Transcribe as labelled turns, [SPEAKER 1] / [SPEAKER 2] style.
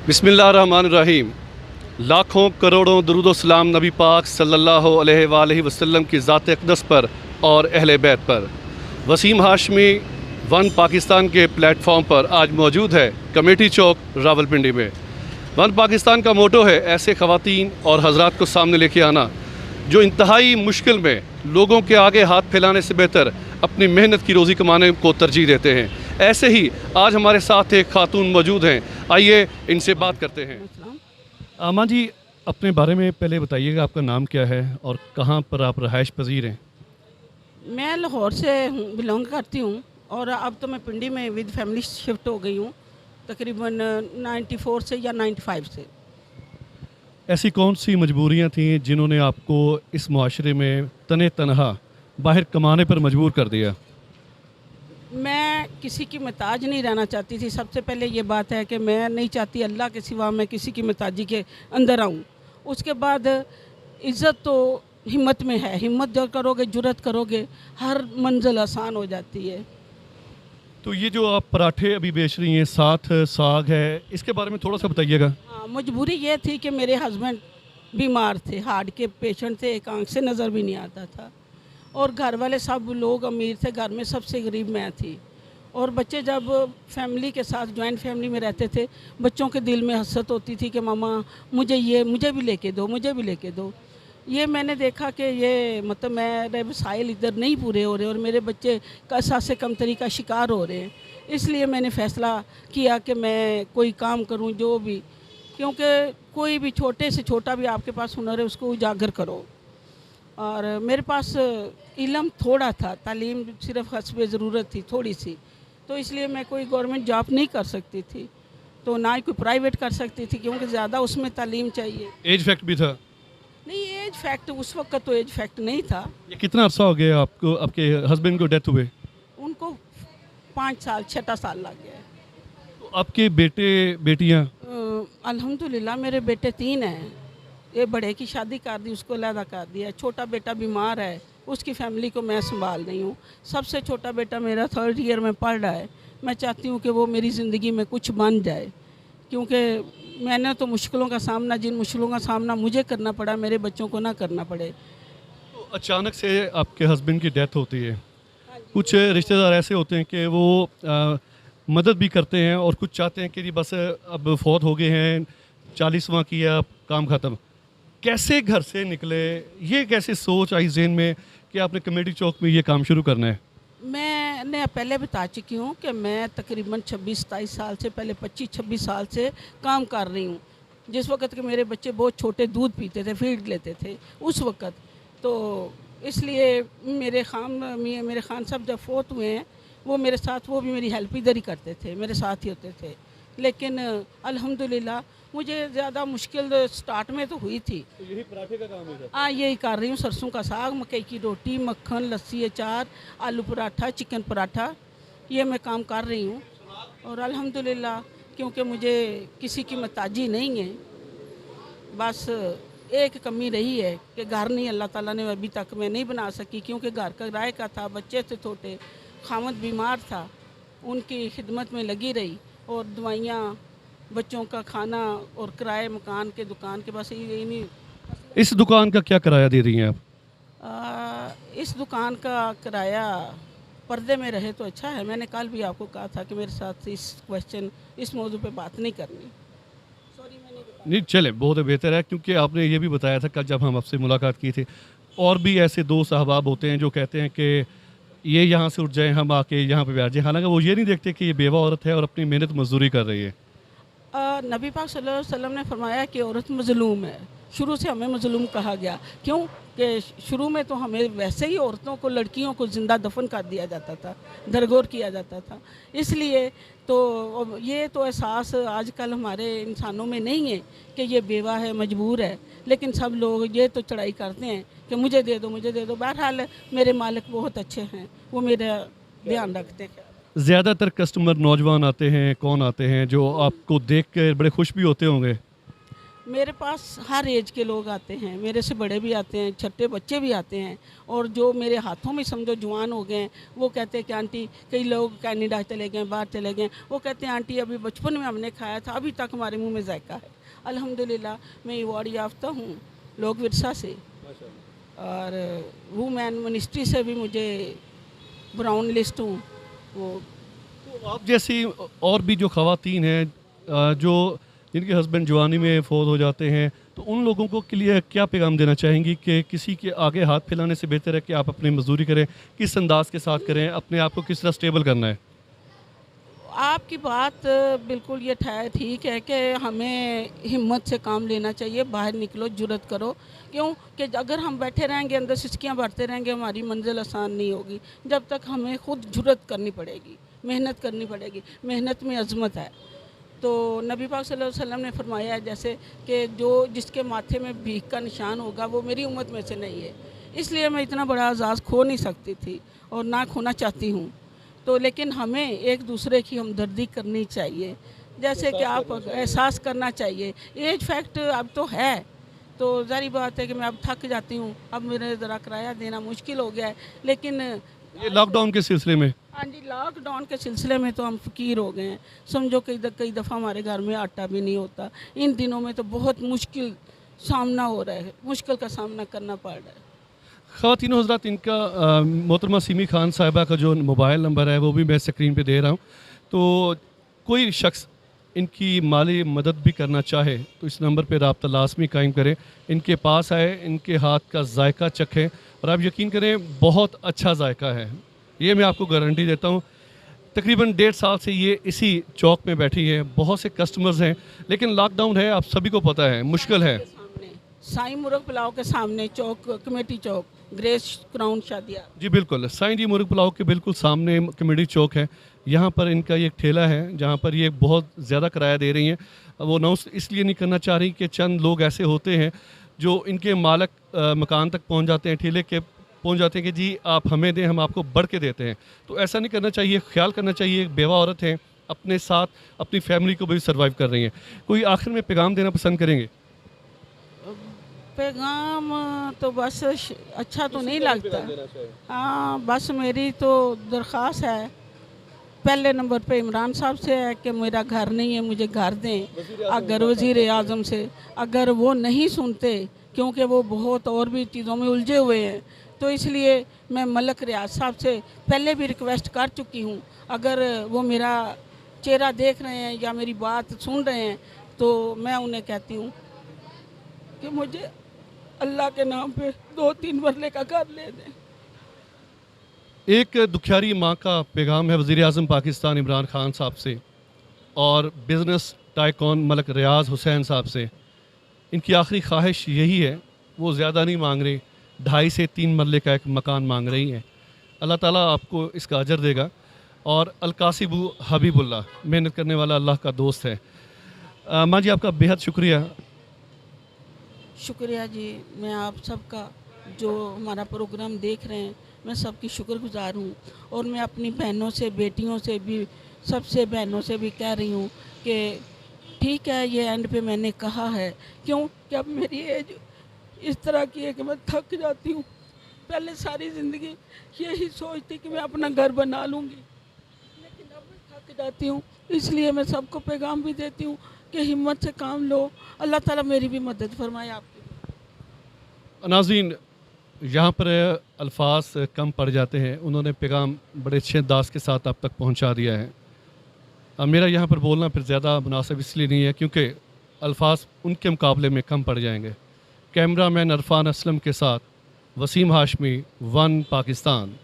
[SPEAKER 1] बिस्मिल्लाहिर्रहमानिर्रहीम। लाखों करोड़ों दरूद सलाम नबी पाक सल्लल्लाहु अलैहि वसल्लम की ज़ात अक़दस पर और अहले बैत पर। वसीम हाशमी वन पाकिस्तान के प्लेटफॉर्म पर आज मौजूद है कमेटी चौक रावलपिंडी में। वन पाकिस्तान का मोटो है ऐसे ख़वातीन और हज़रात को सामने लेके आना जो इंतहाई मुश्किल में लोगों के आगे हाथ फैलाने से बेहतर अपनी मेहनत की रोज़ी कमाने को तरजीह देते हैं। ऐसे ही आज हमारे साथ एक खातून मौजूद हैं, आइए इनसे बात करते हैं। आमा जी, अपने बारे में पहले बताइएगा, आपका नाम क्या है और कहाँ पर आप रहायश पजीर हैं?
[SPEAKER 2] मैं लाहौर से बिलोंग करती हूँ और अब तो मैं पिंडी में विद फैमिली शिफ्ट हो गई हूँ तकरीबन 94 से या 95 से।
[SPEAKER 1] ऐसी कौन सी मजबूरियाँ थीं जिन्होंने आपको इस मुआशरे में तने तनहा बाहर कमाने पर मजबूर कर दिया?
[SPEAKER 2] मैं किसी की मोहताज नहीं रहना चाहती थी। सबसे पहले ये बात है कि मैं नहीं चाहती अल्लाह के सिवा मैं किसी की मोहताजी के अंदर आऊँ। उसके बाद इज़्ज़त तो हिम्मत में है, हिम्मत जो करोगे, जुर्रत करोगे, हर मंजिल आसान हो जाती है।
[SPEAKER 1] तो ये जो आप पराठे अभी बेच रही हैं, साथ साग है, इसके बारे में थोड़ा सा बताइएगा।
[SPEAKER 2] हाँ, मजबूरी ये थी कि मेरे हस्बैंड बीमार थे, हार्ट के पेशेंट थे, एक आंख से नज़र भी नहीं आता था और घर वाले सब लोग अमीर थे, घर में सबसे गरीब मैं थी। और बच्चे जब फैमिली के साथ जॉइंट फैमिली में रहते थे, बच्चों के दिल में हसरत होती थी कि मामा मुझे भी लेके दो, मुझे भी लेके दो। ये मैंने देखा कि ये मतलब मेरे वसाइल इधर नहीं पूरे हो रहे और मेरे बच्चे एहसास से कमतरी का शिकार हो रहे हैं। इसलिए मैंने फ़ैसला किया कि मैं कोई काम करूं जो भी, क्योंकि कोई भी छोटे से छोटा भी आपके पास हुनर है उसको उजागर करो। और मेरे पास इल्म थोड़ा था, तालीम सिर्फ हस्बे ज़रूरत थी थोड़ी सी, तो इसलिए मैं कोई गवर्नमेंट जॉब नहीं कर सकती थी, तो ना ही कोई प्राइवेट कर सकती थी क्योंकि ज़्यादा उसमें तालीम चाहिए।
[SPEAKER 1] एज फैक्ट भी था?
[SPEAKER 2] नहीं, एज फैक्ट उस वक्त तो एज फैक्ट नहीं था।
[SPEAKER 1] ये कितना अर्सा हो गया आपको, आपके हस्बैंड को डेथ हुए?
[SPEAKER 2] उनको 5 साल 6 साल लग गए।
[SPEAKER 1] तो आपके बेटे बेटियां?
[SPEAKER 2] अल्हम्दुलिल्लाह मेरे बेटे 3 हैं। ये बड़े की शादी कर दी, उसको अलहदा कर दिया। छोटा बेटा बीमार है, उसकी फैमिली को मैं संभाल रही हूँ। सबसे छोटा बेटा मेरा 3rd ईयर में पढ़ रहा है। मैं चाहती हूँ कि वो मेरी ज़िंदगी में कुछ बन जाए, क्योंकि मैंने तो मुश्किलों का सामना, जिन मुश्किलों का सामना मुझे करना पड़ा, मेरे बच्चों को ना करना पड़े।
[SPEAKER 1] तो अचानक से आपके हस्बैंड की डेथ होती है। कुछ रिश्तेदार ऐसे होते हैं कि वो मदद भी करते हैं और कुछ चाहते हैं कि जी बस अब फौत हो गए हैं, 40वां किया, अब काम ख़त्म। कैसे घर से निकले, ये कैसे सोच आई ज़हन में कि आपने कमेटी चौक में ये काम शुरू करना है?
[SPEAKER 2] मैंने पहले बता चुकी हूँ कि मैं तकरीबन 26-27 साल से, पहले 25-26 साल से काम कर रही हूँ। जिस वक़्त के मेरे बच्चे बहुत छोटे दूध पीते थे, फीड लेते थे उस वक़्त, तो इसलिए मेरे खान साहब जब फोत हुए हैं, वो मेरे साथ, वो भी मेरी हेल्प इधर ही करते थे, मेरे साथ ही होते थे। लेकिन अल्हम्दुलिल्लाह मुझे ज़्यादा मुश्किल स्टार्ट में तो हुई थी।
[SPEAKER 1] तो यही पराठे का काम है?
[SPEAKER 2] हाँ, यही कर रही हूँ। सरसों का साग, मकई की रोटी, मक्खन, लस्सी, अचार, आलू पराठा, चिकन पराठा, ये मैं काम कर रही हूँ। और अल्हम्दुलिल्लाह क्योंकि मुझे किसी की मोहताजी नहीं है, बस एक कमी रही है कि घर नहीं, अल्लाह ताला ने अभी तक मैं नहीं बना सकी, क्योंकि घर का किराए का था, बच्चे थे छोटे, खामद बीमार था, उनकी खिदमत में लगी रही और दवाइयाँ, बच्चों का खाना और किराए मकान के, दुकान के, बस ये नहीं।
[SPEAKER 1] इस दुकान का क्या किराया दे रही हैं आप?
[SPEAKER 2] इस दुकान का किराया पर्दे में रहे तो अच्छा है। मैंने कल भी आपको कहा था कि मेरे साथ इस मौजू पे बात नहीं करनी। सॉरी, मैंने
[SPEAKER 1] नहीं चले, बहुत बेहतर है, क्योंकि आपने ये भी बताया था कल जब हम आपसे मुलाकात की थी। और भी ऐसे दोस्त अहबाब होते हैं जो कहते हैं कि ये यहाँ से उठ जाए, हम आके यहाँ पे बैठ जाएँ, हालांकि वो ये नहीं देखते कि ये बेवा औरत है और अपनी मेहनत मजदूरी कर रही है।
[SPEAKER 2] नबी पाक सल्लल्लाहु अलैहि वसल्लम ने फरमाया कि औरत मज़लूम है। शुरू से हमें मज़लूम कहा गया, क्यों कि शुरू में तो हमें वैसे ही औरतों को, लड़कियों को ज़िंदा दफन कर दिया जाता था, दरगोर किया जाता था। इसलिए तो ये तो एहसास आजकल हमारे इंसानों में नहीं है कि ये बेवा है, मजबूर है, लेकिन सब लोग ये तो चढ़ाई करते हैं कि मुझे दे दो, मुझे दे दो। बहरहाल मेरे मालिक बहुत अच्छे हैं, वो मेरा ध्यान रखते हैं।
[SPEAKER 1] ज़्यादातर कस्टमर नौजवान आते हैं, कौन आते हैं जो आपको देख कर बड़े खुश भी होते होंगे?
[SPEAKER 2] मेरे पास हर एज के लोग आते हैं, मेरे से बड़े भी आते हैं, छोटे बच्चे भी आते हैं, और जो मेरे हाथों में समझो जवान हो गए हैं, वो कहते हैं कि आंटी, कई लोग कनाडा चले गए, बाहर चले गए, वो कहते हैं आंटी अभी बचपन में हमने खाया था, अभी तक हमारे मुंह में जायका है। अल्हम्दुलिल्लाह मैं अवार्ड याफ्ता हूँ लोक विरसा से, और वुमेन मिनिस्ट्री से भी मुझे ब्राउन लिस्ट हूँ। वो
[SPEAKER 1] तो आप जैसी और भी जो ख़वातीन हैं जो जिनके हस्बैंड जवानी में फ़ौत हो जाते हैं, तो उन लोगों को के लिए क्या पैगाम देना चाहेंगी कि किसी के आगे हाथ फैलाने से बेहतर है कि आप अपनी मजदूरी करें, किस अंदाज के साथ करें, अपने आप को किस तरह स्टेबल करना है?
[SPEAKER 2] आपकी बात बिल्कुल ये ठीक है कि हमें हिम्मत से काम लेना चाहिए, बाहर निकलो, जुर्रत करो। क्यों कि अगर हम बैठे रहेंगे अंदर सिसकियाँ भरते रहेंगे, हमारी मंजिल आसान नहीं होगी। जब तक हमें खुद जुर्रत करनी पड़ेगी, मेहनत करनी पड़ेगी, मेहनत में अज़मत है। तो नबी पाक सल्लल्लाहु अलैहि वसल्लम ने फरमाया है जैसे कि जो जिसके माथे में भीख का निशान होगा वो मेरी उम्मत में से नहीं है। इसलिए मैं इतना बड़ा एजाज़ खो नहीं सकती थी और ना खोना चाहती हूँ। तो लेकिन हमें एक दूसरे की हमदर्दी करनी चाहिए, जैसे कि आप एहसास करना चाहिए। एज फैक्ट अब तो है, तो ज़ाहिर बात है कि मैं अब थक जाती हूँ, अब मेरे ज़रा किराया देना मुश्किल हो गया है। लेकिन
[SPEAKER 1] ये लॉकडाउन के सिलसिले में?
[SPEAKER 2] हाँ जी, लॉकडाउन के सिलसिले में तो हम फ़कीर हो गए हैं। समझो कई दफ़ा हमारे घर में आटा भी नहीं होता। इन दिनों में तो बहुत मुश्किल सामना हो रहा है, मुश्किल का सामना करना पड़ रहा है।
[SPEAKER 1] ख़वातीन हज़रात, इनका मोहतरमा सिमी खान साहिबा का जो मोबाइल नंबर है वो भी मैं स्क्रीन पे दे रहा हूँ। तो कोई शख्स इनकी माली मदद भी करना चाहे तो इस नंबर पे रब्ता लाजमी कायम करें, इनके पास आए, इनके हाथ का जायका चखें, और आप यकीन करें बहुत अच्छा जायका है, ये मैं आपको गारंटी देता हूँ। तकरीबन 1.5 साल से ये इसी चौक में बैठी है, बहुत से कस्टमर्स हैं, लेकिन लॉकडाउन है, आप सभी को पता है, मुश्किल है।
[SPEAKER 2] साईं मुर्ग पुलाव के सामने चौक, कमेटी चौक, ग्रेस क्राउन शादिया।
[SPEAKER 1] जी बिल्कुल, साईं जी मुर्ग पुलाव के बिल्कुल सामने कमेटी चौक है। यहाँ पर इनका ये एक ठेला है जहाँ पर ये बहुत ज़्यादा किराया दे रही हैं। वो अनाउंस इसलिए नहीं करना चाह रही कि चंद लोग ऐसे होते हैं जो इनके मालक मकान तक पहुँच जाते हैं, ठेले के पहुँच जाते हैं कि जी आप हमें दें, हम आपको बढ़ के देते हैं। तो ऐसा नहीं करना चाहिए, ख्याल करना चाहिए। एक बेवा औरत है, अपने साथ अपनी फैमिली को भी सर्वाइव कर रही हैं। कोई आखिर में पैगाम देना पसंद करेंगे?
[SPEAKER 2] पैगाम तो बस अच्छा तो नहीं लगता। हाँ, बस मेरी तो दरख्वास्त है पहले नंबर पे इमरान साहब से है कि मेरा घर नहीं है, मुझे घर दें। अगर वज़ीर आज़म से अगर वो नहीं सुनते, क्योंकि वो बहुत और भी चीज़ों में उलझे हुए हैं, तो इसलिए मैं मलक रियाज साहब से पहले भी रिक्वेस्ट कर चुकी हूँ। अगर वो मेरा चेहरा देख रहे हैं या मेरी बात सुन रहे हैं तो मैं उन्हें कहती हूँ कि मुझे अल्लाह के नाम पे 2-3 मरले का घर ले दें।
[SPEAKER 1] एक दुखियारी माँ का पैगाम है वज़ीर आज़म पाकिस्तान इमरान खान साहब से और बिज़नेस टाइकॉन मलक रियाज हुसैन साहब से। इनकी आखिरी ख्वाहिश यही है, वो ज़्यादा नहीं मांग रही, 2.5 से 3 मरले का एक मकान मांग रही हैं। अल्लाह ताला आपको इसका अजर देगा। और अलकासिबू हबीबुल्लाह, मेहनत करने वाला अल्लाह का दोस्त है। माँ जी, आपका बेहद शुक्रिया।
[SPEAKER 2] शुक्रिया जी, मैं आप सबका जो हमारा प्रोग्राम देख रहे हैं, मैं सबकी शुक्रगुजार हूँ। और मैं अपनी बहनों से, बेटियों से भी, सबसे बहनों से भी कह रही हूँ कि ठीक है, ये एंड पे मैंने कहा है, क्यों कि अब मेरी एज इस तरह की है कि मैं थक जाती हूँ। पहले सारी ज़िंदगी यही सोचती कि मैं अपना घर बना लूँगी, लेकिन अब मैं थक जाती हूँ। इसलिए मैं सबको पैगाम भी देती हूँ कि हिम्मत से काम लो, अल्लाह ताला मेरी भी मदद फरमाए आपकी।
[SPEAKER 1] नाज़रीन, यहाँ पर अल्फाज कम पड़ जाते हैं, उन्होंने पैगाम बड़े अच्छे अंदाज के साथ आप तक पहुँचा दिया है। अब मेरा यहाँ पर बोलना फिर ज़्यादा मुनासिब इसलिए नहीं है क्योंकि अल्फाज उनके मुकाबले में कम पड़ जाएंगे। कैमरा मैन अरफान असलम के साथ वसीम हाशमी, वन पाकिस्तान।